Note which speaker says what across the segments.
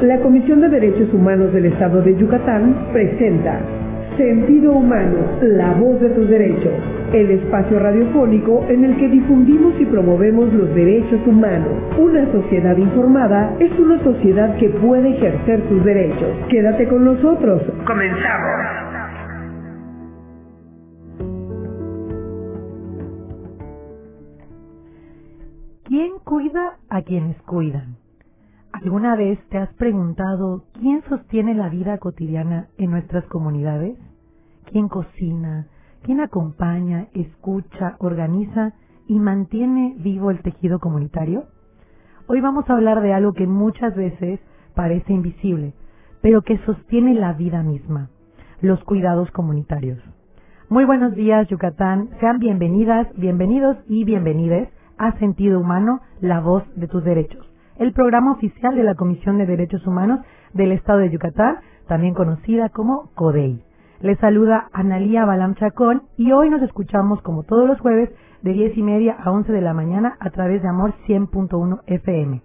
Speaker 1: La Comisión de Derechos Humanos del Estado de Yucatán presenta Sentido Humano, la voz de tus derechos, el espacio radiofónico en el que difundimos y promovemos los derechos humanos. Una sociedad informada es una sociedad que puede ejercer sus derechos. Quédate con nosotros. Comenzamos.
Speaker 2: ¿Quién cuida a quienes cuidan? ¿Alguna vez te has preguntado quién sostiene la vida cotidiana en nuestras comunidades? ¿Quién cocina? ¿Quién acompaña, escucha, organiza y mantiene vivo el tejido comunitario? Hoy vamos a hablar de algo que muchas veces parece invisible, pero que sostiene la vida misma: los cuidados comunitarios. Muy buenos días, Yucatán. Sean bienvenidas, bienvenidos y bienvenides a Sentido Humano, la voz de tus derechos, el programa oficial de la Comisión de Derechos Humanos del Estado de Yucatán, también conocida como CODEI. Les saluda Analía Balam Chacón y hoy nos escuchamos como todos los jueves de 10:30 a 11 de la mañana a través de Amor 100.1 FM.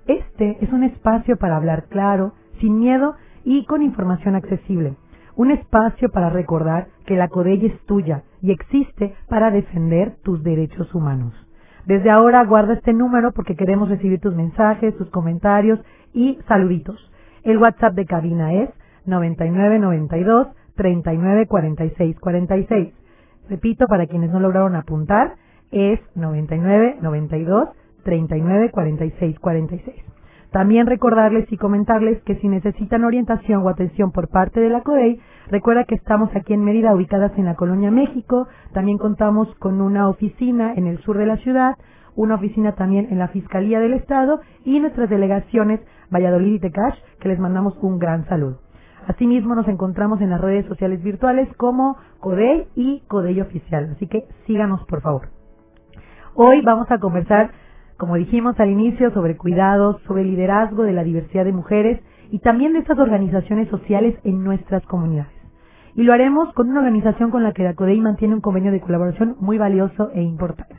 Speaker 2: Este es un espacio para hablar claro, sin miedo y con información accesible. Un espacio para recordar que la CODEI es tuya y existe para defender tus derechos humanos. Desde ahora guarda este número porque queremos recibir tus mensajes, tus comentarios y saluditos. El WhatsApp de cabina es 9992 39 46 46. Repito, para quienes no lograron apuntar, es 9992 39 46 46. También recordarles y comentarles que si necesitan orientación o atención por parte de la CODEI, recuerda que estamos aquí en Mérida, ubicadas en la Colonia México. También contamos con una oficina en el sur de la ciudad, una oficina también en la Fiscalía del Estado y nuestras delegaciones Valladolid y Tecash, que les mandamos un gran saludo. Asimismo, nos encontramos en las redes sociales virtuales como CODEI y CODEI Oficial, así que síganos por favor. Hoy vamos a conversar, como dijimos al inicio, sobre cuidados, sobre liderazgo de la diversidad de mujeres y también de estas organizaciones sociales en nuestras comunidades. Y lo haremos con una organización con la que la CODEI mantiene un convenio de colaboración muy valioso e importante.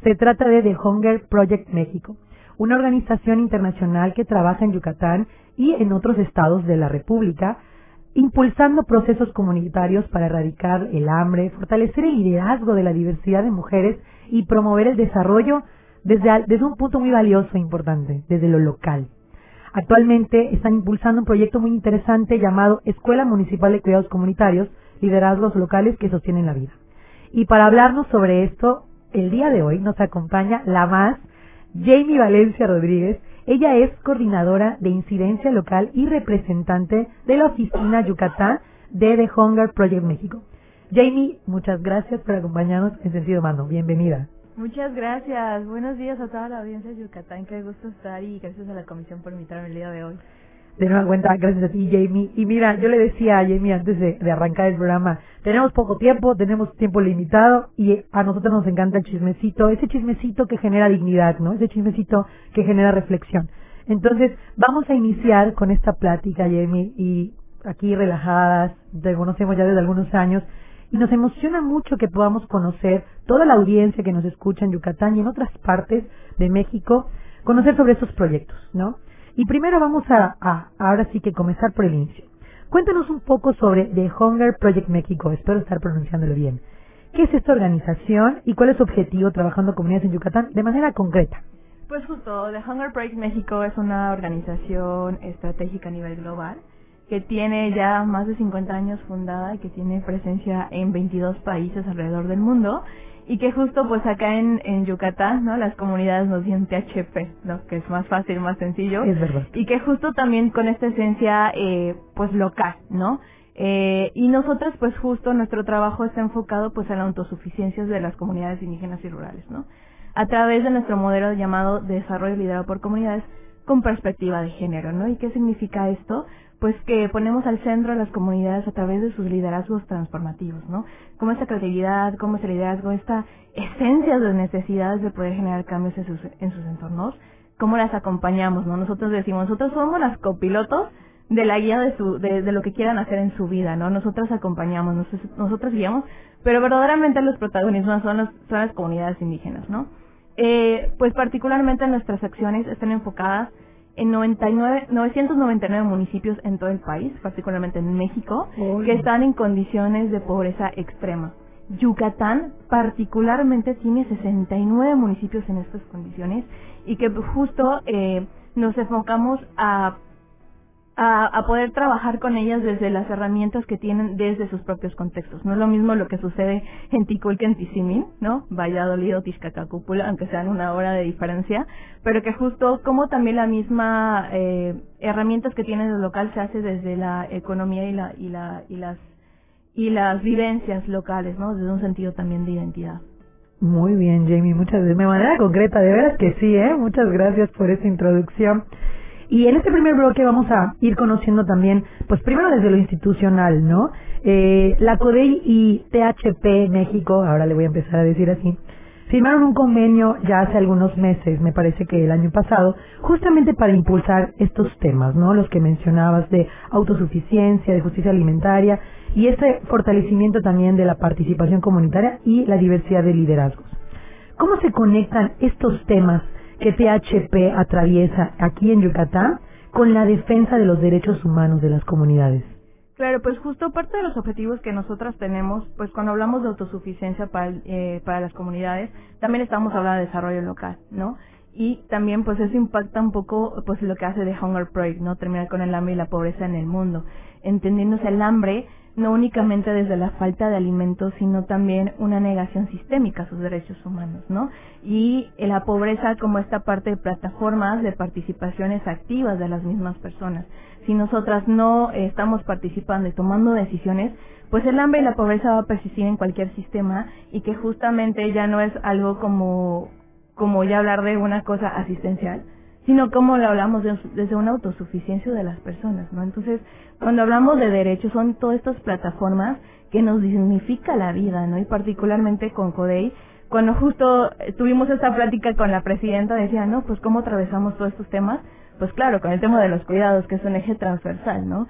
Speaker 2: Se trata de The Hunger Project México, una organización internacional que trabaja en Yucatán y en otros estados de la República, impulsando procesos comunitarios para erradicar el hambre, fortalecer el liderazgo de la diversidad de mujeres y promover el desarrollo desde un punto muy valioso e importante, desde lo local. Actualmente están impulsando un proyecto muy interesante llamado Escuela Municipal de Cuidados Comunitarios, Liderazgos Locales que Sostienen la Vida. Y para hablarnos sobre esto, el día de hoy nos acompaña la más, Jamie Valencia Rodríguez. Ella es coordinadora de incidencia local y representante de la oficina Yucatán de The Hunger Project México. Jamie, muchas gracias por acompañarnos en Sentido Humano. Bienvenida.
Speaker 3: Muchas gracias. Buenos días a toda la audiencia de Yucatán. Qué gusto estar y gracias a la comisión por invitarme el día de hoy.
Speaker 2: De nueva cuenta, gracias a ti, Jamie. Y mira, yo le decía a Jamie antes de arrancar el programa, tenemos poco tiempo, tenemos tiempo limitado y a nosotros nos encanta el chismecito, ese chismecito que genera dignidad, ¿no? Ese chismecito que genera reflexión. Entonces, vamos a iniciar con esta plática, Jamie, y aquí relajadas, te conocemos ya desde algunos años, y nos emociona mucho que podamos conocer toda la audiencia que nos escucha en Yucatán y en otras partes de México, conocer sobre estos proyectos, ¿no? Y primero vamos a ahora sí que comenzar por el inicio. Cuéntanos un poco sobre The Hunger Project México, espero estar pronunciándolo bien. ¿Qué es esta organización y cuál es su objetivo trabajando con comunidades en Yucatán de manera concreta?
Speaker 3: Pues justo, The Hunger Project México es una organización estratégica a nivel global que tiene ya más de 50 años fundada y que tiene presencia en 22 países alrededor del mundo y que justo pues acá en Yucatán, ¿no? Las comunidades nos dicen THP, ¿no? Que es más fácil, más sencillo.
Speaker 2: Es verdad.
Speaker 3: Y que justo también con esta esencia pues local, ¿no? Y nosotros pues justo nuestro trabajo está enfocado pues a la autosuficiencia de las comunidades indígenas y rurales, ¿no? A través de nuestro modelo llamado Desarrollo Liderado por Comunidades con perspectiva de género, ¿no? ¿Y qué significa esto? Pues que ponemos al centro a las comunidades a través de sus liderazgos transformativos, ¿no? Como esta creatividad, como ese liderazgo, esta esencia de necesidades de poder generar cambios en sus entornos, cómo las acompañamos, ¿no? Nosotros decimos, nosotros somos las copilotos de la guía de lo que quieran hacer en su vida, ¿no? Nosotras acompañamos, nosotros guiamos, pero verdaderamente los protagonistas son las comunidades indígenas, ¿no? Pues particularmente nuestras acciones están enfocadas en 999 municipios en todo el país, particularmente en México, que están en condiciones de pobreza extrema. Yucatán particularmente tiene 69 municipios en estas condiciones y que justo nos enfocamos a poder trabajar con ellas desde las herramientas que tienen desde sus propios contextos. No es lo mismo lo que sucede en Tikul que en Tizimín, ¿no? Valladolid o Tixcacacúpula, aunque sean una hora de diferencia, pero que justo como también la misma herramientas que tiene el local se hace desde la economía y las vivencias locales, ¿no? Desde un sentido también de identidad.
Speaker 2: Muy bien, Jamie, muchas gracias. De manera concreta, de veras que sí, muchas gracias por esa introducción. Y en este primer bloque vamos a ir conociendo también, pues primero desde lo institucional, ¿no? La CODEI y THP México, ahora le voy a empezar a decir así, firmaron un convenio ya hace algunos meses, me parece que el año pasado, justamente para impulsar estos temas, ¿no? Los que mencionabas de autosuficiencia, de justicia alimentaria y este fortalecimiento también de la participación comunitaria y la diversidad de liderazgos. ¿Cómo se conectan estos temas que THP atraviesa aquí en Yucatán con la defensa de los derechos humanos de las comunidades?
Speaker 3: Claro, pues justo parte de los objetivos que nosotras tenemos, pues cuando hablamos de autosuficiencia para las comunidades, también estamos hablando de desarrollo local, ¿no? Y también pues eso impacta un poco pues lo que hace The Hunger Project, ¿no? Terminar con el hambre y la pobreza en el mundo, entendiéndose el hambre no únicamente desde la falta de alimentos, sino también una negación sistémica a sus derechos humanos, ¿no? Y la pobreza como esta parte de plataformas de participaciones activas de las mismas personas. Si nosotras no estamos participando y tomando decisiones, pues el hambre y la pobreza va a persistir en cualquier sistema y que justamente ya no es algo como ya hablar de una cosa asistencial, sino como lo hablamos desde una autosuficiencia de las personas, ¿no? Entonces, cuando hablamos de derechos, son todas estas plataformas que nos dignifica la vida, ¿no? Y particularmente con CODEI, cuando justo tuvimos esta plática con la presidenta, decía, ¿no? Pues, ¿cómo atravesamos todos estos temas? Pues claro, con el tema de los cuidados, que es un eje transversal, ¿no?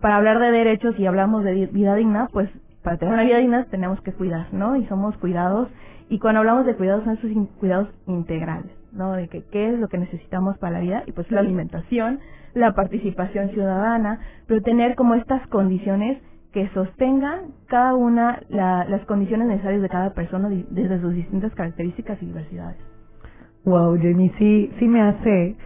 Speaker 3: Para hablar de derechos y hablamos de vida digna, pues, para tener una vida digna tenemos que cuidar, ¿no? Y somos cuidados, y cuando hablamos de cuidados, son esos cuidados integrales, ¿no? De que qué es lo que necesitamos para la vida, y pues la alimentación, la participación ciudadana, pero tener como estas condiciones que sostengan cada una las condiciones necesarias de cada persona desde sus distintas características y diversidades.
Speaker 2: Wow, Jamie, sí me hace,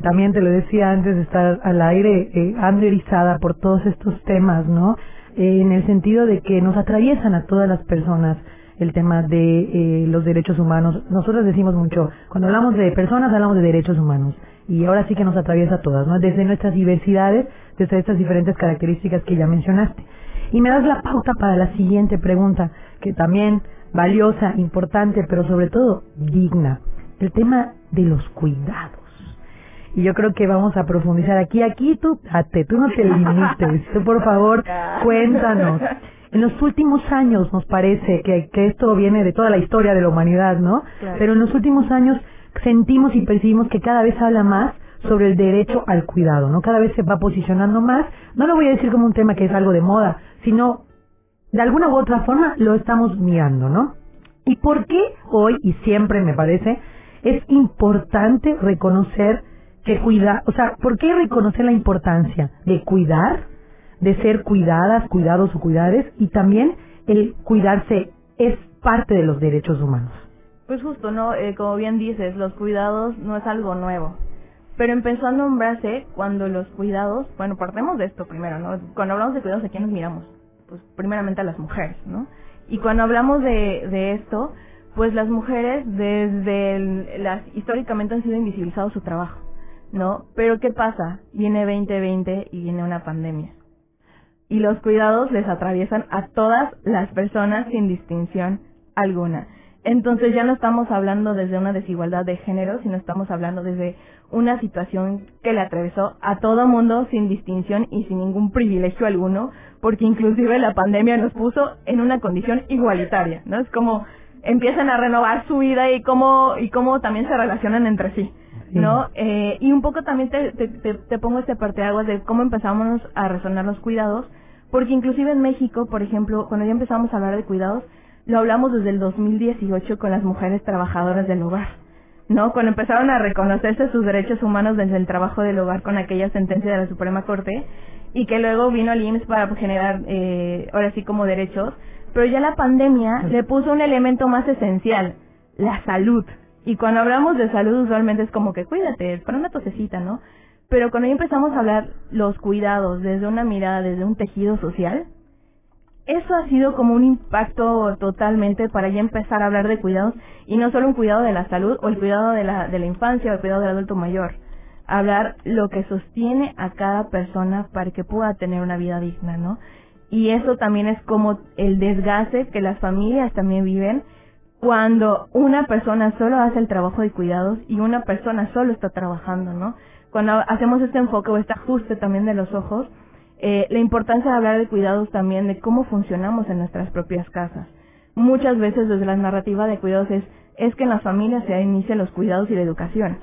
Speaker 2: también te lo decía antes de estar al aire, ando erizada por todos estos temas, ¿no? En el sentido de que nos atraviesan a todas las personas el tema de los derechos humanos. Nosotros decimos mucho, cuando hablamos de personas hablamos de derechos humanos, y ahora sí que nos atraviesa a todas, ¿no? Desde nuestras diversidades, desde estas diferentes características que ya mencionaste. Y me das la pauta para la siguiente pregunta, que también valiosa, importante, pero sobre todo digna, el tema de los cuidados. Y yo creo que vamos a profundizar aquí tú no te limites, tú por favor cuéntanos. En los últimos años nos parece que esto viene de toda la historia de la humanidad, ¿no? Claro. Pero en los últimos años sentimos y percibimos que cada vez habla más sobre el derecho al cuidado, ¿no? Cada vez se va posicionando más, no lo voy a decir como un tema que es algo de moda, sino de alguna u otra forma lo estamos mirando, ¿no? ¿Y por qué hoy y siempre me parece es importante reconocer que por qué reconocer la importancia de cuidar, de ser cuidadas, cuidados o cuidades, y también el cuidarse es parte de los derechos humanos?
Speaker 3: Pues justo, ¿no? Como bien dices, los cuidados no es algo nuevo, pero empezó a nombrarse cuando los cuidados, bueno, partemos de esto primero, ¿no? Cuando hablamos de cuidados, ¿a quién nos miramos? Pues primeramente a las mujeres, ¿no? Y cuando hablamos de esto, pues las mujeres históricamente han sido invisibilizados su trabajo, ¿no? Pero ¿qué pasa? Viene 2020 y viene una pandemia. Y los cuidados les atraviesan a todas las personas sin distinción alguna. Entonces ya no estamos hablando desde una desigualdad de género, sino estamos hablando desde una situación que le atravesó a todo mundo sin distinción y sin ningún privilegio alguno, porque inclusive la pandemia nos puso en una condición igualitaria, ¿no? Es como empiezan a renovar su vida y cómo también se relacionan entre sí, ¿no? Y un poco también te pongo este parteaguas de cómo empezamos a resonar los cuidados, porque inclusive en México, por ejemplo, cuando ya empezamos a hablar de cuidados, lo hablamos desde el 2018 con las mujeres trabajadoras del hogar, ¿no? Cuando empezaron a reconocerse sus derechos humanos desde el trabajo del hogar con aquella sentencia de la Suprema Corte, y que luego vino el IMSS para generar, ahora sí como derechos, pero ya la pandemia le puso un elemento más esencial, la salud. Y cuando hablamos de salud usualmente es como que cuídate, para una tosecita, ¿no? Pero cuando ya empezamos a hablar los cuidados desde una mirada, desde un tejido social, eso ha sido como un impacto totalmente para ya empezar a hablar de cuidados, y no solo un cuidado de la salud o el cuidado de la infancia o el cuidado del adulto mayor. Hablar lo que sostiene a cada persona para que pueda tener una vida digna, ¿no? Y eso también es como el desgaste que las familias también viven cuando una persona solo hace el trabajo de cuidados y una persona solo está trabajando, ¿no? Cuando hacemos este enfoque o este ajuste también de los ojos, la importancia de hablar de cuidados también, de cómo funcionamos en nuestras propias casas. Muchas veces desde la narrativa de cuidados es que en las familias se inician los cuidados y la educación.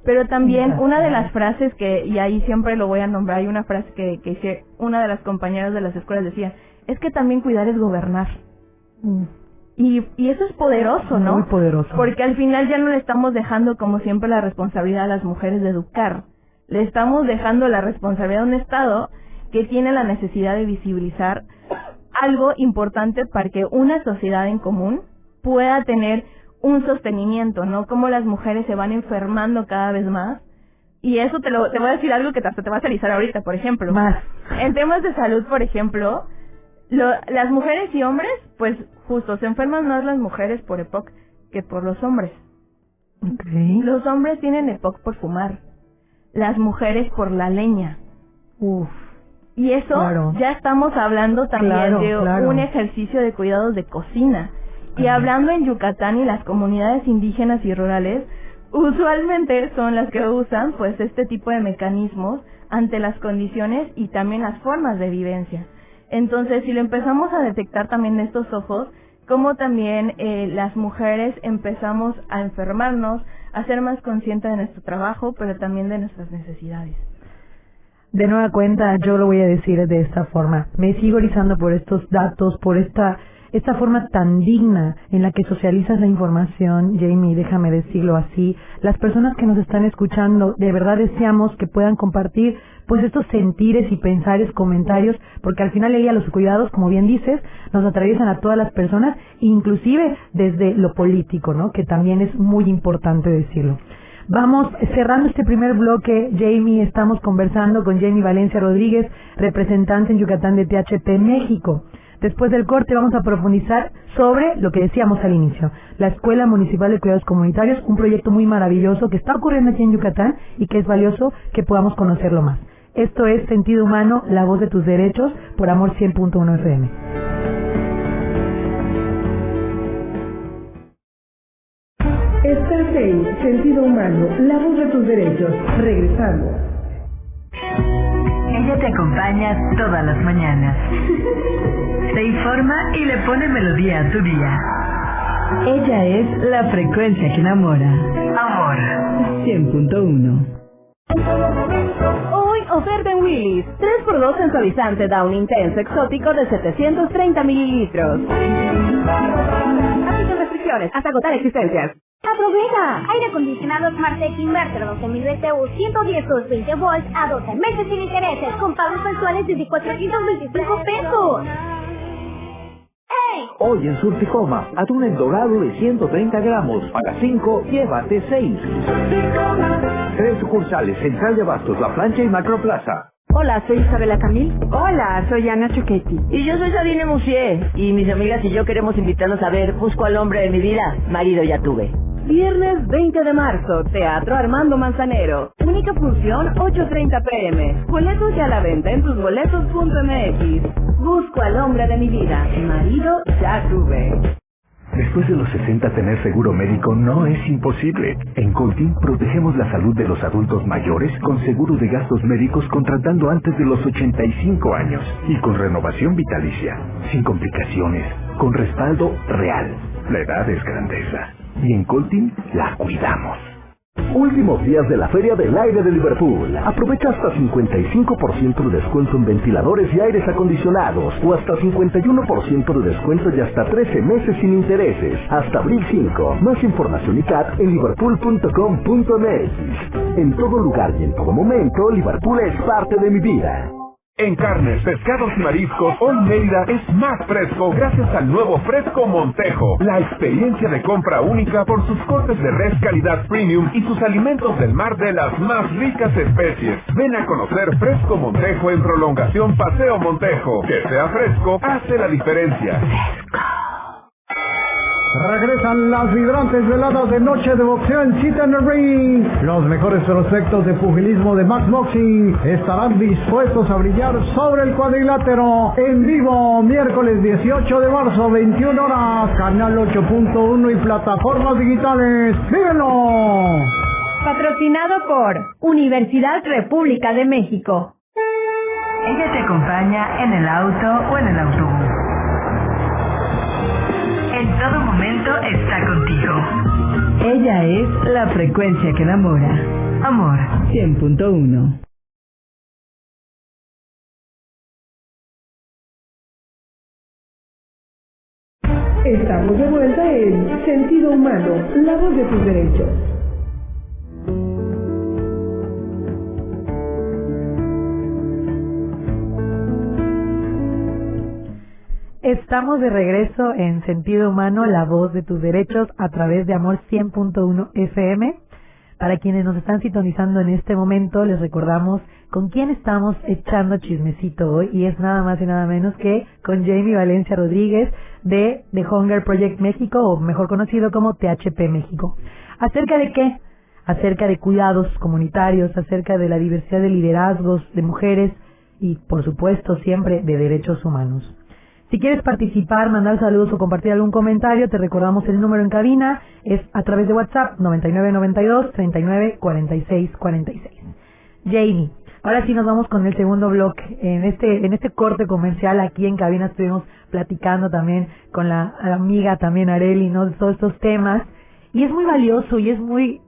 Speaker 3: Pero también una de las frases y ahí siempre lo voy a nombrar, hay una frase que una de las compañeras de las escuelas decía, es que también cuidar es gobernar. Y eso es poderoso, ¿no?
Speaker 2: Muy poderoso.
Speaker 3: Porque al final ya no le estamos dejando, como siempre, la responsabilidad a las mujeres de educar. Le estamos dejando la responsabilidad a un Estado que tiene la necesidad de visibilizar algo importante para que una sociedad en común pueda tener un sostenimiento, ¿no? Como las mujeres se van enfermando cada vez más. Y eso te voy a decir algo que hasta te va a realizar ahorita, por ejemplo.
Speaker 2: Más.
Speaker 3: En temas de salud, por ejemplo, las mujeres y hombres, pues justo, se enferman más las mujeres por EPOC que por los hombres.
Speaker 2: Okay.
Speaker 3: Los hombres tienen EPOC por fumar, las mujeres por la leña.
Speaker 2: Uf.
Speaker 3: Y eso, claro, ya estamos hablando también de un ejercicio de cuidados de cocina. Y hablando en Yucatán y las comunidades indígenas y rurales, usualmente son las que usan pues este tipo de mecanismos ante las condiciones y también las formas de vivencia. Entonces, si lo empezamos a detectar también de estos ojos, como también las mujeres empezamos a enfermarnos, a ser más conscientes de nuestro trabajo, pero también de nuestras necesidades.
Speaker 2: De nueva cuenta, yo lo voy a decir de esta forma. Me sigo erizando por estos datos, por esta forma tan digna en la que socializas la información, Jamie, déjame decirlo así. Las personas que nos están escuchando, de verdad deseamos que puedan compartir pues estos sentires y pensares, comentarios, porque al final del día los cuidados, como bien dices, nos atraviesan a todas las personas, inclusive desde lo político, ¿no? Que también es muy importante decirlo. Vamos cerrando este primer bloque, Jamie. Estamos conversando con Jamie Valencia Rodríguez, representante en Yucatán de THP México. Después del corte vamos a profundizar sobre lo que decíamos al inicio, la Escuela Municipal de Cuidados Comunitarios, un proyecto muy maravilloso que está ocurriendo aquí en Yucatán y que es valioso que podamos conocerlo más. Esto es Sentido Humano, la voz de tus derechos, por Amor 100.1 FM.
Speaker 1: Estás en Sentido Humano, la voz de tus derechos. Regresamos.
Speaker 4: Ella te acompaña todas las mañanas. Te informa y le pone melodía a tu día. Ella es la frecuencia que enamora. Amor 100.1.
Speaker 5: Hoy oferta en Willy's 3x2 sensualizante Down Intense exótico de 730 mililitros. Aplican restricciones hasta agotar existencias.
Speaker 6: Aprovecha. Aire acondicionado Smartec Inverter 12.000 BTU 110 20 volts a 12 meses sin intereses con pagos mensuales desde 425 pesos. ¡Hey!
Speaker 7: Hoy en Surticoma, atún en dorado de 130 gramos. Paga 5, llévate 6. 3 sucursales, Central de Abastos, La Plancha y Macroplaza.
Speaker 8: Hola, soy Isabela Camil. Hola, soy Ana Choquetti.
Speaker 9: Y yo soy Sabine Musier. Y mis amigas y yo queremos invitarnos a ver Busco al hombre de mi vida. Marido ya tuve.
Speaker 5: Viernes 20 de marzo, Teatro Armando Manzanero. Única función, 8:30 p.m. Boletos ya a la venta en tusboletos.mx. Busco al hombre de mi vida. Marido ya tuve.
Speaker 10: Después de los 60, tener seguro médico no es imposible. En Coltin protegemos la salud de los adultos mayores con seguro de gastos médicos contratando antes de los 85 años y con renovación vitalicia, sin complicaciones, con respaldo real. La edad es grandeza y en Coltin la cuidamos. Últimos días de la Feria del Aire de Liverpool. Aprovecha hasta 55% de descuento en ventiladores y aires acondicionados o hasta 51% de descuento y hasta 13 meses sin intereses. Hasta abril 5. Más información y CAT en liverpool.com.mx. En todo lugar y en todo momento, Liverpool es parte de mi vida.
Speaker 11: En carnes, pescados y mariscos, hoy Mérida es más fresco gracias al nuevo Fresco Montejo. La experiencia de compra única por sus cortes de res calidad premium y sus alimentos del mar de las más ricas especies. Ven a conocer Fresco Montejo en Prolongación Paseo Montejo. Que sea fresco, hace la diferencia.
Speaker 12: Regresan las vibrantes veladas de noche de boxeo en Cita en el Ring. Los mejores prospectos de pugilismo de Max Boxing estarán dispuestos a brillar sobre el cuadrilátero en vivo miércoles 18 de marzo, 21 horas, canal 8.1 y plataformas digitales. ¡Síguelo!
Speaker 5: Patrocinado por Universidad República de México.
Speaker 4: Ella te acompaña en el auto o en el autobús. En todo momento está contigo. Ella es la frecuencia que enamora. Amor 100.1.
Speaker 1: Estamos de vuelta en Sentido Humano, la voz de tus derechos.
Speaker 2: Estamos de regreso en Sentido Humano, la voz de tus derechos, a través de Amor 100.1 FM. Para quienes nos están sintonizando en este momento, les recordamos con quién estamos echando chismecito hoy, y es nada más y nada menos que con Jamie Valencia Rodríguez de The Hunger Project México, o mejor conocido como THP México. ¿Acerca de qué? Acerca de cuidados comunitarios, acerca de la diversidad de liderazgos de mujeres y, por supuesto, siempre de derechos humanos. Si quieres participar, mandar saludos o compartir algún comentario, te recordamos el número en cabina, es a través de WhatsApp 9992-394646. Jamie, ahora sí nos vamos con el segundo bloque. En este corte comercial aquí en cabina estuvimos platicando también con la amiga también Areli, ¿no? De todos estos temas, y es muy valioso y es muy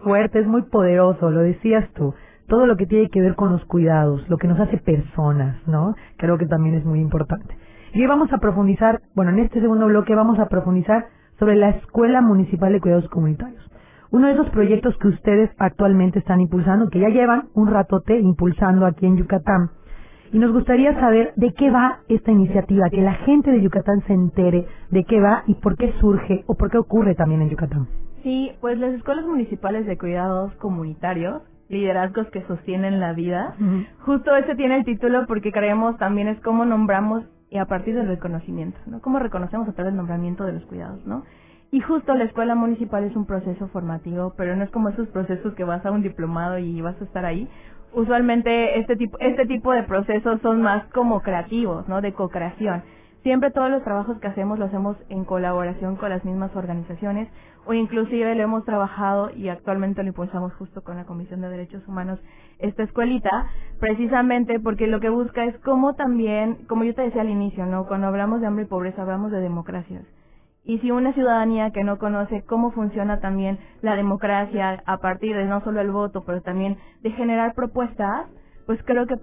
Speaker 2: fuerte, es muy poderoso, lo decías tú. Todo lo que tiene que ver con los cuidados, lo que nos hace personas, ¿no? Creo que también es muy importante. Y hoy vamos a profundizar, en este segundo bloque vamos a profundizar sobre la Escuela Municipal de Cuidados Comunitarios. Uno de esos proyectos que ustedes actualmente están impulsando, que ya llevan un ratote impulsando aquí en Yucatán. Y nos gustaría saber de qué va esta iniciativa, que la gente de Yucatán se entere de qué va y por qué surge o por qué ocurre también en Yucatán.
Speaker 3: Sí, pues las Escuelas Municipales de Cuidados Comunitarios, liderazgos que sostienen la vida, justo ese tiene el título porque creemos también es cómo nombramos y a partir del reconocimiento, ¿no? Cómo reconocemos a través del nombramiento de los cuidados, ¿no? Y justo la escuela municipal es un proceso formativo, pero no es como esos procesos que vas a un diplomado y vas a estar ahí. Usualmente este tipo de procesos son más como creativos, ¿no? De co-creación. Siempre todos los trabajos que hacemos lo hacemos en colaboración con las mismas organizaciones, o inclusive lo hemos trabajado y actualmente lo impulsamos justo con la Comisión de Derechos Humanos, esta escuelita, precisamente porque lo que busca es cómo también, como yo te decía al inicio, ¿no? Cuando hablamos de hambre y pobreza hablamos de democracias. Y si una ciudadanía que no conoce cómo funciona también la democracia a partir de no solo el voto, pero también de generar propuestas, pues creo que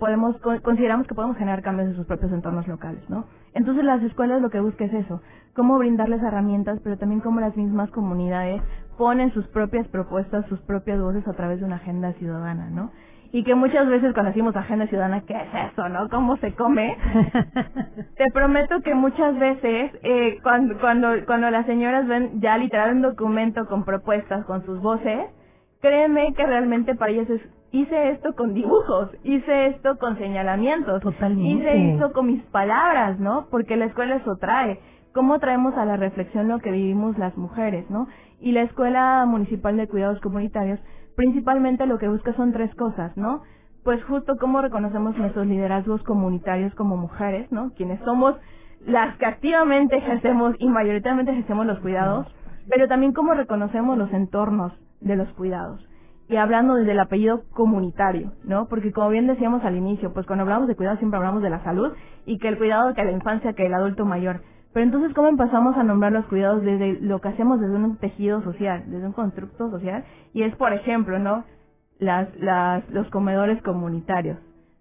Speaker 3: consideramos que podemos generar cambios en sus propios entornos locales, ¿no? Entonces las escuelas lo que buscan es eso, cómo brindarles herramientas, pero también cómo las mismas comunidades ponen sus propias propuestas, sus propias voces a través de una agenda ciudadana, ¿no? Y que muchas veces cuando decimos agenda ciudadana, ¿qué es eso, no? ¿Cómo se come? Te prometo que muchas veces cuando las señoras ven ya literal un documento con propuestas, con sus voces, créeme que realmente para ellas es: hice esto con dibujos, hice esto con señalamientos, hice esto con mis palabras, ¿no? Porque la escuela eso trae. ¿Cómo traemos a la reflexión lo que vivimos las mujeres, no? Y la Escuela Municipal de Cuidados Comunitarios, principalmente lo que busca son tres cosas, ¿no? Pues justo cómo reconocemos nuestros liderazgos comunitarios como mujeres, ¿no? Quienes somos las que activamente ejercemos y mayoritariamente ejercemos los cuidados, pero también cómo reconocemos los entornos de los cuidados. Y hablando desde el apellido comunitario, ¿no? Porque como bien decíamos al inicio, pues cuando hablamos de cuidado siempre hablamos de la salud y que el cuidado, que la infancia, que el adulto mayor. Pero entonces, ¿cómo empezamos a nombrar los cuidados desde lo que hacemos desde un tejido social, desde un constructo social? Y es, por ejemplo, ¿no? Los comedores comunitarios,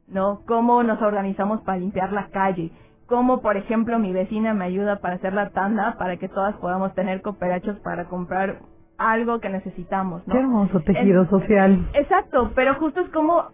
Speaker 3: ¿no? Cómo nos organizamos para limpiar la calle, cómo, por ejemplo, mi vecina me ayuda para hacer la tanda para que todas podamos tener cooperachos para comprar algo que necesitamos, ¿no?
Speaker 2: Qué hermoso tejido social.
Speaker 3: Exacto, pero justo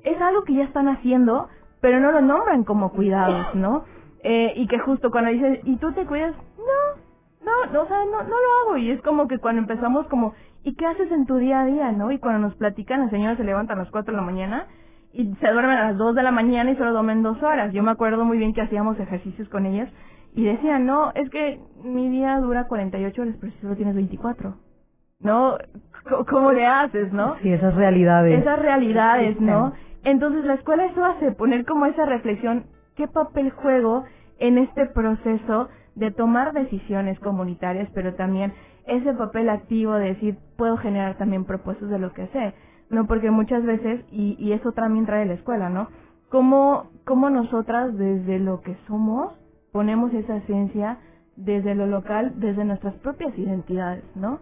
Speaker 3: es algo que ya están haciendo, pero no lo nombran como cuidados, ¿no? Y que justo cuando dices, ¿y tú te cuidas? No, o sea, no lo hago. Y es como que cuando empezamos como, ¿y qué haces en tu día a día, no? Y cuando nos platican, las señoras se levantan a las 4 de la mañana y se duermen a las 2 de la mañana y solo duermen 2 horas. Yo me acuerdo muy bien que hacíamos ejercicios con ellas y decían, no, es que mi día dura 48 horas, pero si solo tienes 24. ¿No? ¿Cómo le haces, no?
Speaker 2: Sí, esas realidades.
Speaker 3: Esas realidades, ¿no? Entonces la escuela eso hace, poner como esa reflexión, ¿qué papel juego en este proceso de tomar decisiones comunitarias, pero también ese papel activo de decir, puedo generar también propuestas de lo que sé, ¿no? Porque muchas veces, y eso también trae la escuela, ¿no? Cómo nosotras desde lo que somos ponemos esa esencia desde lo local, desde nuestras propias identidades, ¿no?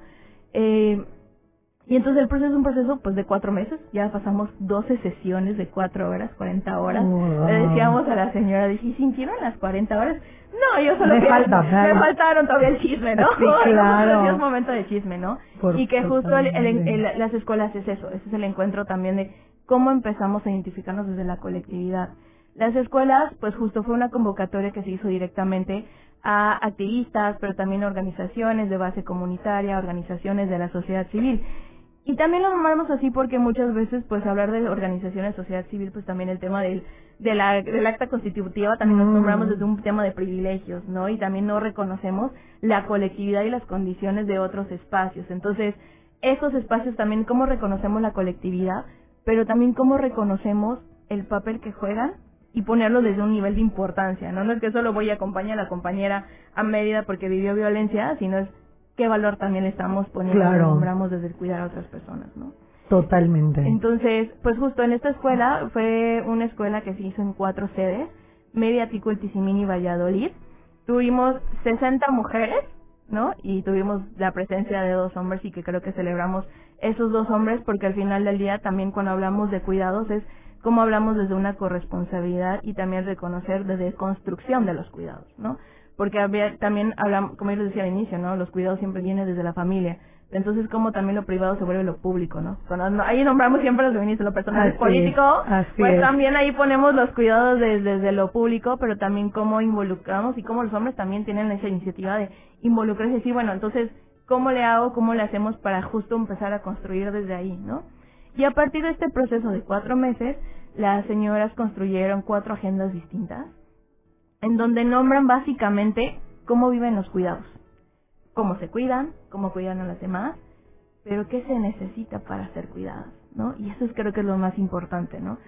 Speaker 3: Y entonces el proceso es un proceso pues de 4 meses, ya pasamos 12 sesiones de 4 horas, 40 horas. Wow. Le decíamos a la señora, dije, ¿y sintieron las 40 horas? No, yo solo me faltaron todavía el chisme, ¿no?
Speaker 2: Sí, claro.
Speaker 3: Es momento de chisme, ¿no? Y que justo las escuelas es eso, ese es el encuentro también de cómo empezamos a identificarnos desde la colectividad. Las escuelas, pues justo fue una convocatoria que se hizo directamente a activistas, pero también a organizaciones de base comunitaria, organizaciones de la sociedad civil. Y también lo nombramos así porque muchas veces, pues, hablar de organizaciones de sociedad civil, pues también el tema del acta constitutiva también nos nombramos desde un tema de privilegios, ¿no? Y también no reconocemos la colectividad y las condiciones de otros espacios. Entonces, esos espacios también, cómo reconocemos la colectividad, pero también cómo reconocemos el papel que juegan y ponerlo desde un nivel de importancia, ¿no? No es que solo voy a acompañar a la compañera a Mérida porque vivió violencia, sino es qué valor también le estamos poniendo, claro, nombramos desde el cuidar a otras personas, ¿no?
Speaker 2: Totalmente.
Speaker 3: Entonces, pues justo en esta escuela, fue una escuela que se hizo en 4 sedes, Mérida, Ticul, Tizimín y Valladolid. Tuvimos 60 mujeres, ¿no? Y tuvimos la presencia de 2 hombres y que creo que celebramos esos 2 hombres porque al final del día también cuando hablamos de cuidados es cómo hablamos desde una corresponsabilidad y también reconocer desde construcción de los cuidados, ¿no? Porque también hablamos, como yo les decía al inicio, ¿no? Los cuidados siempre vienen desde la familia. Entonces, como también lo privado se vuelve lo público, ¿no? Cuando ahí nombramos siempre los feministas, lo personal político, pues también ahí ponemos los cuidados desde lo público, pero también cómo involucramos y cómo los hombres también tienen esa iniciativa de involucrarse y decir, bueno, entonces, ¿cómo le hago, cómo le hacemos para justo empezar a construir desde ahí, ¿no? Y a partir de este proceso de 4 meses, las señoras construyeron 4 agendas distintas, en donde nombran básicamente cómo viven los cuidados, cómo se cuidan, cómo cuidan a las demás, pero qué se necesita para ser cuidadas, ¿no? Y eso creo que es lo más importante, ¿no?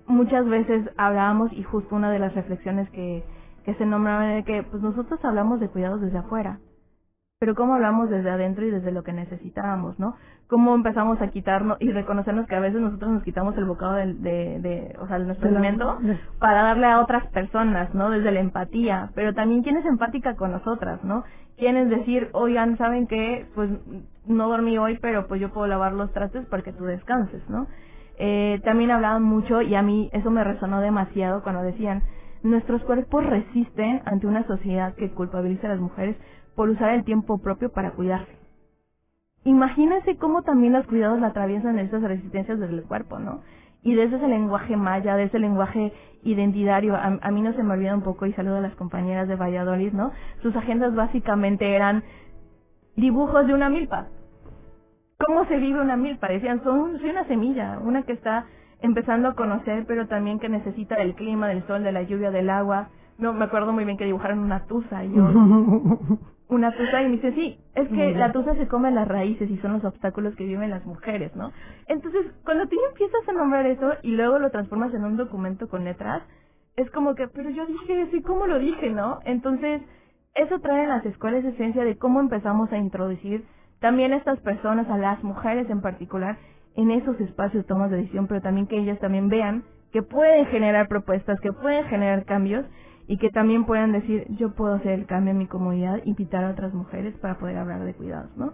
Speaker 3: Muchas veces hablábamos, y justo una de las reflexiones que se nombraban de que pues nosotros hablamos de cuidados desde afuera, pero cómo hablamos desde adentro y desde lo que necesitábamos, ¿no? Cómo empezamos a quitarnos y reconocernos que a veces nosotros nos quitamos el bocado de nuestro alimento para darle a otras personas, ¿no? Desde la empatía, pero también quién es empática con nosotras, ¿no? Quién es decir, oigan, ¿saben qué? Pues no dormí hoy, pero pues yo puedo lavar los trastes para que tú descanses, ¿no? También hablaban mucho y a mí eso me resonó demasiado cuando decían, nuestros cuerpos resisten ante una sociedad que culpabiliza a las mujeres por usar el tiempo propio para cuidarse. Imagínense cómo también los cuidados la atraviesan estas resistencias desde el cuerpo, ¿no? Y desde ese lenguaje maya, desde ese lenguaje identitario, a mí no se me olvida un poco, y saludo a las compañeras de Valladolid, ¿no? Sus agendas básicamente eran dibujos de una milpa. ¿Cómo se vive una milpa? Decían, soy una semilla, una que está empezando a conocer, pero también que necesita del clima, del sol, de la lluvia, del agua. No, me acuerdo muy bien que dibujaron una tusa, y yo... una tusa, y me dice, sí, es que la tusa se come las raíces y son los obstáculos que viven las mujeres, ¿no? Entonces, cuando tú empiezas a nombrar eso y luego lo transformas en un documento con letras, es como que, pero yo dije eso y cómo lo dije, ¿no? Entonces, eso trae a las escuelas esencia de cómo empezamos a introducir también a estas personas, a las mujeres en particular, en esos espacios de tomas de decisión, pero también que ellas también vean que pueden generar propuestas, que pueden generar cambios, y que también puedan decir, yo puedo hacer el cambio en mi comunidad, invitar a otras mujeres para poder hablar de cuidados, ¿no?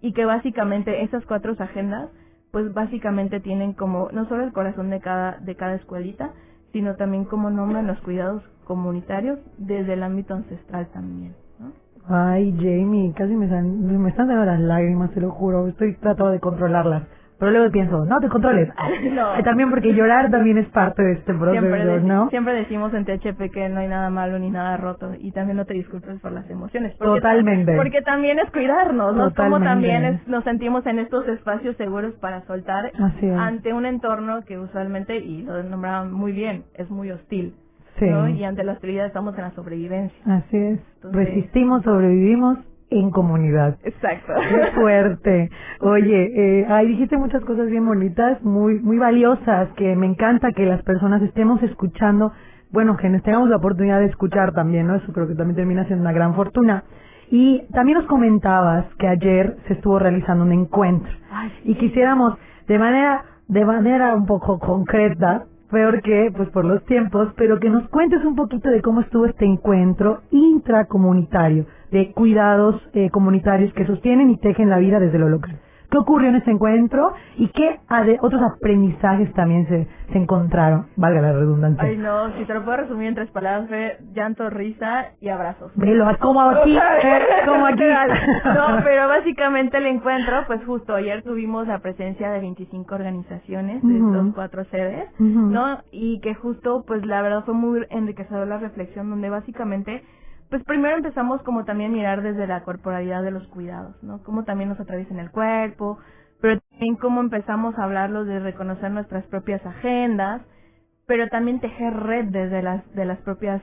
Speaker 3: Y que básicamente esas 4 agendas, pues básicamente tienen como, no solo el corazón de cada escuelita, sino también como nombran los cuidados comunitarios desde el ámbito ancestral también, ¿no?
Speaker 2: Ay, Jamie, casi me están dando las lágrimas, te lo juro, estoy tratando de controlarlas. Pero luego pienso, no te controles.
Speaker 3: No.
Speaker 2: También porque llorar también es parte de este proceso, ¿no?
Speaker 3: Siempre decimos en THP que no hay nada malo ni nada roto, y también no te disculpes por las emociones.
Speaker 2: Totalmente.
Speaker 3: Porque también es cuidarnos, ¿no?
Speaker 2: Totalmente.
Speaker 3: Como también nos sentimos en estos espacios seguros para soltar ante un entorno que usualmente, y lo nombraban muy bien, es muy hostil.
Speaker 2: Sí.
Speaker 3: ¿no? Y ante la hostilidad estamos en la sobrevivencia.
Speaker 2: Así es. Entonces, resistimos, sobrevivimos en comunidad.
Speaker 3: Exacto.
Speaker 2: Qué fuerte. Oye, dijiste muchas cosas bien bonitas, muy valiosas, que me encanta que las personas estemos escuchando, bueno, que tengamos la oportunidad de escuchar también, ¿no? Eso creo que también termina siendo una gran fortuna. Y también nos comentabas que ayer se estuvo realizando un encuentro. Ay, sí. Y quisiéramos, de manera un poco concreta, peor que pues por los tiempos, pero que nos cuentes un poquito de cómo estuvo este encuentro intracomunitario de cuidados comunitarios que sostienen y tejen la vida desde lo local. ¿Qué ocurrió en este encuentro y qué otros aprendizajes también se encontraron? Valga la redundancia.
Speaker 3: Ay, no, si te lo puedo resumir en 3 palabras, fue llanto, risa y abrazos.
Speaker 2: Velo, como aquí, como aquí.
Speaker 3: No, pero básicamente el encuentro, pues justo ayer tuvimos la presencia de 25 organizaciones de estos 4 sedes, ¿no? Y que justo, pues la verdad fue muy enriquecedora la reflexión, donde básicamente, pues primero empezamos como también mirar desde la corporalidad de los cuidados, ¿no? Cómo también nos atraviesan el cuerpo, pero también cómo empezamos a hablarlo de reconocer nuestras propias agendas, pero también tejer red desde las propias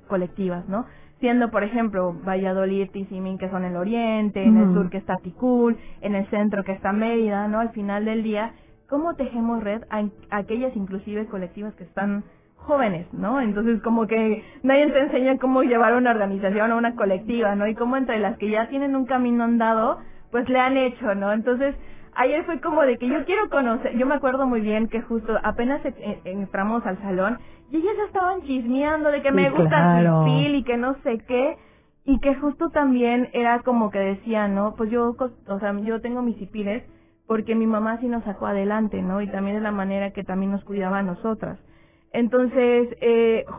Speaker 3: colectivas, ¿no? Siendo, por ejemplo, Valladolid y Tizimín, que son el oriente, en el sur que está Ticul, en el centro que está Mérida, ¿no? Al final del día, ¿cómo tejemos red a aquellas inclusive colectivas que están jóvenes, ¿no? Entonces como que nadie te enseña cómo llevar una organización o una colectiva, ¿no? Y cómo entre las que ya tienen un camino andado, pues le han hecho, ¿no? Entonces ayer fue como de que yo quiero conocer, yo me acuerdo muy bien que justo apenas entramos al salón y ellas ya estaban chismeando de que me gusta el perfil y que no sé qué, y que justo también era como que decían, ¿no? Pues yo tengo mis cipiles porque mi mamá sí nos sacó adelante, ¿no? Y también de la manera que también nos cuidaba a nosotras. Entonces,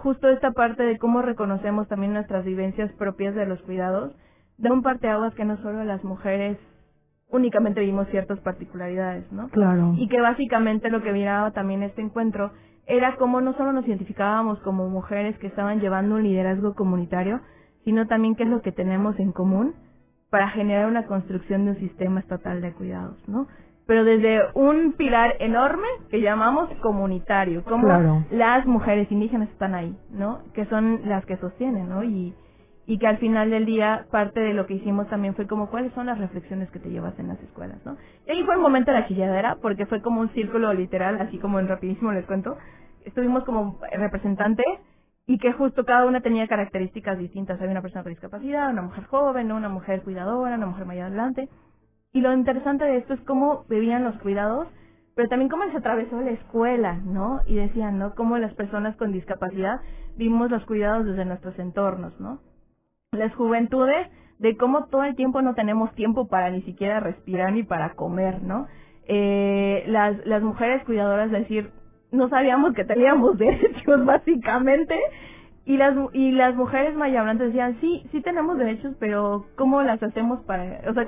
Speaker 3: justo esta parte de cómo reconocemos también nuestras vivencias propias de los cuidados, da un parteaguas que no solo las mujeres únicamente vimos ciertas particularidades, ¿no?
Speaker 2: Claro.
Speaker 3: Y que básicamente lo que miraba también este encuentro era cómo no solo nos identificábamos como mujeres que estaban llevando un liderazgo comunitario, sino también qué es lo que tenemos en común para generar una construcción de un sistema estatal de cuidados, ¿no? Pero desde un pilar enorme que llamamos comunitario, como las mujeres indígenas están ahí, ¿no? Que son las que sostienen, ¿no? Y que al final del día parte de lo que hicimos también fue como cuáles son las reflexiones que te llevas en las escuelas, ¿no? Y ahí fue el momento de la chilladera, porque fue como un círculo literal, así como en rapidísimo les cuento. Estuvimos como representantes y que justo cada una tenía características distintas. Había una persona con discapacidad, una mujer joven, ¿no? Una mujer cuidadora, una mujer mayor adelante. Y lo interesante de esto es cómo vivían los cuidados, pero también cómo les atravesó la escuela, ¿no? Y decían, ¿no? Cómo las personas con discapacidad vimos los cuidados desde nuestros entornos, ¿no? Las juventudes, de cómo todo el tiempo no tenemos tiempo para ni siquiera respirar ni para comer, ¿no? Las mujeres cuidadoras, es decir, no sabíamos que teníamos derechos, básicamente. Y las mujeres mayablantes decían, sí tenemos derechos, pero ¿cómo las hacemos para, o sea,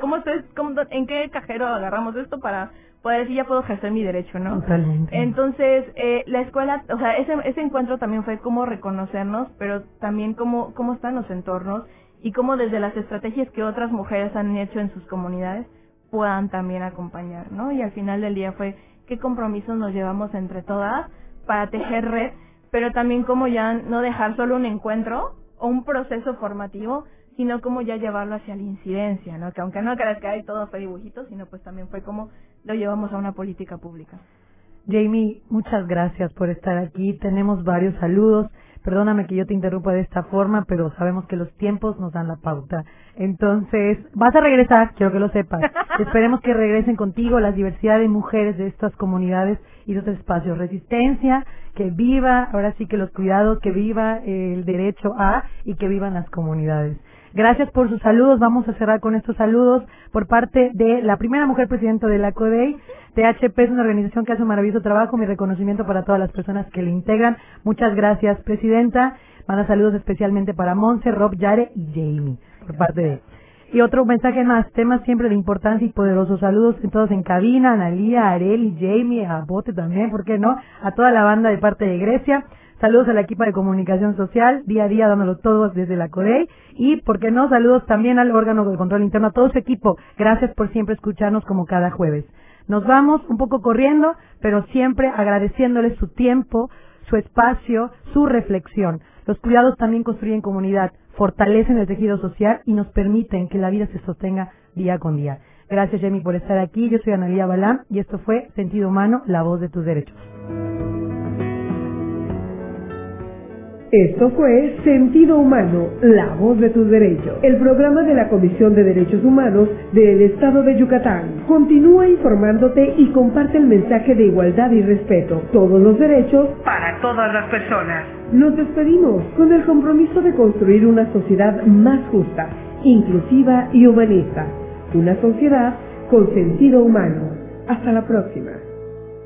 Speaker 3: en qué cajero agarramos esto para poder decir ya puedo ejercer mi derecho, ¿no?
Speaker 2: Totalmente.
Speaker 3: Entonces, la escuela, o sea, ese encuentro también fue cómo reconocernos, pero también cómo están los entornos y cómo desde las estrategias que otras mujeres han hecho en sus comunidades puedan también acompañar, ¿no? Y al final del día fue qué compromisos nos llevamos entre todas para tejer red, pero también como ya no dejar solo un encuentro o un proceso formativo, sino como ya llevarlo hacia la incidencia, ¿no? Que aunque no creas que hay todo fue dibujito, sino pues también fue como lo llevamos a una política pública.
Speaker 2: Jamie, muchas gracias por estar aquí. Tenemos varios saludos. Perdóname que yo te interrumpa de esta forma, pero sabemos que los tiempos nos dan la pauta. Entonces, vas a regresar, quiero que lo sepas. Esperemos que regresen contigo las diversidad de mujeres de estas comunidades y de estos espacios. Resistencia, que viva, ahora sí que los cuidados, que viva el derecho a y que vivan las comunidades. Gracias por sus saludos. Vamos a cerrar con estos saludos por parte de la primera mujer presidenta de la CODEI. THP es una organización que hace un maravilloso trabajo. Mi reconocimiento para todas las personas que le integran. Muchas gracias, presidenta. Manda saludos especialmente para Monse, Rob, Yare y Jamie, por parte de él. Y otro mensaje más, temas siempre de importancia y poderosos. Saludos en todos en cabina, a Analía, a Areli, Jamie, a Bote también, ¿por qué no? A toda la banda de parte de Grecia. Saludos al equipo de comunicación social, día a día dándolo todo desde la CODEI. Y, ¿por qué no? Saludos también al órgano de control interno, a todo su equipo. Gracias por siempre escucharnos como cada jueves. Nos vamos un poco corriendo, pero siempre agradeciéndoles su tiempo, su espacio, su reflexión. Los cuidados también construyen comunidad, fortalecen el tejido social y nos permiten que la vida se sostenga día con día. Gracias, Jamie, por estar aquí. Yo soy Analía Balam y esto fue Sentido Humano, la voz de tus derechos.
Speaker 1: Esto fue Sentido Humano, la voz de tus derechos, el programa de la Comisión de Derechos Humanos del Estado de Yucatán. Continúa informándote y comparte el mensaje de igualdad y respeto. Todos los derechos para todas las personas. Nos despedimos con el compromiso de construir una sociedad más justa, inclusiva y humanista. Una sociedad con sentido humano. Hasta la próxima.